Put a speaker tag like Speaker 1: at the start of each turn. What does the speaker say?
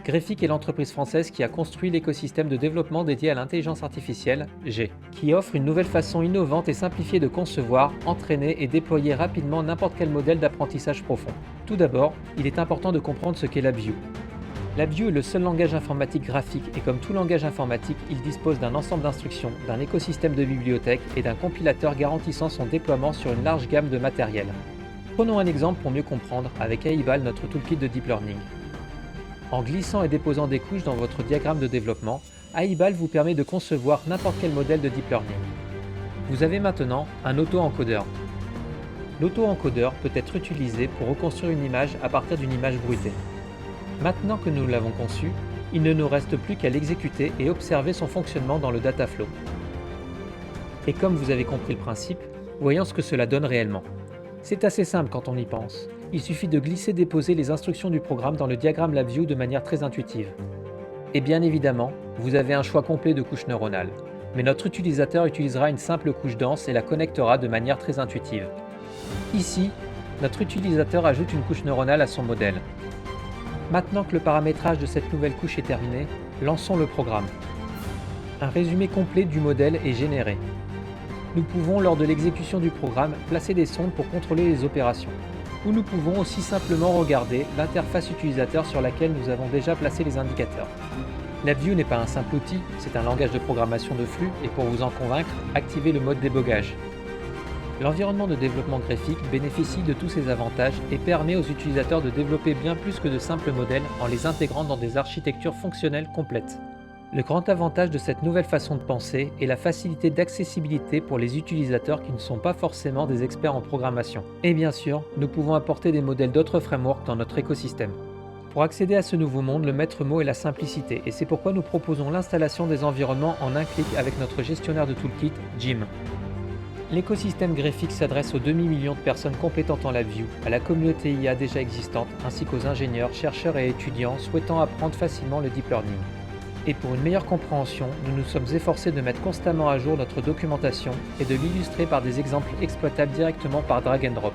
Speaker 1: Graphic est l'entreprise française qui a construit l'écosystème de développement dédié à l'intelligence artificielle, G, qui offre une nouvelle façon innovante et simplifiée de concevoir, entraîner et déployer rapidement n'importe quel modèle d'apprentissage profond. Tout d'abord, il est important de comprendre ce qu'est LabVIEW. LabVIEW est le seul langage informatique graphique et comme tout langage informatique, il dispose d'un ensemble d'instructions, d'un écosystème de bibliothèques et d'un compilateur garantissant son déploiement sur une large gamme de matériel. Prenons un exemple pour mieux comprendre avec AIBAL, notre toolkit de deep learning. En glissant et déposant des couches dans votre diagramme de développement, AIBAL vous permet de concevoir n'importe quel modèle de deep learning. Vous avez maintenant un auto-encodeur. L'auto-encodeur peut être utilisé pour reconstruire une image à partir d'une image bruitée. Maintenant que nous l'avons conçu, il ne nous reste plus qu'à l'exécuter et observer son fonctionnement dans le dataflow. Et comme vous avez compris le principe, voyons ce que cela donne réellement. C'est assez simple quand on y pense. Il suffit de glisser-déposer les instructions du programme dans le diagramme LabVIEW de manière très intuitive. Et bien évidemment, vous avez un choix complet de couches neuronales. Mais notre utilisateur utilisera une simple couche dense et la connectera de manière très intuitive. Ici, notre utilisateur ajoute une couche neuronale à son modèle. Maintenant que le paramétrage de cette nouvelle couche est terminé, lançons le programme. Un résumé complet du modèle est généré. Nous pouvons, lors de l'exécution du programme, placer des sondes pour contrôler les opérations. Ou nous pouvons aussi simplement regarder l'interface utilisateur sur laquelle nous avons déjà placé les indicateurs. LabVIEW n'est pas un simple outil, c'est un langage de programmation de flux et pour vous en convaincre, activez le mode débogage. L'environnement de développement graphique bénéficie de tous ces avantages et permet aux utilisateurs de développer bien plus que de simples modèles en les intégrant dans des architectures fonctionnelles complètes. Le grand avantage de cette nouvelle façon de penser est la facilité d'accessibilité pour les utilisateurs qui ne sont pas forcément des experts en programmation. Et bien sûr, nous pouvons apporter des modèles d'autres frameworks dans notre écosystème. Pour accéder à ce nouveau monde, le maître mot est la simplicité et c'est pourquoi nous proposons l'installation des environnements en un clic avec notre gestionnaire de toolkit, Jim. L'écosystème graphique s'adresse aux demi-millions de personnes compétentes en LabVIEW, à la communauté IA déjà existante, ainsi qu'aux ingénieurs, chercheurs et étudiants souhaitant apprendre facilement le deep learning. Et pour une meilleure compréhension, nous nous sommes efforcés de mettre constamment à jour notre documentation et de l'illustrer par des exemples exploitables directement par drag and drop.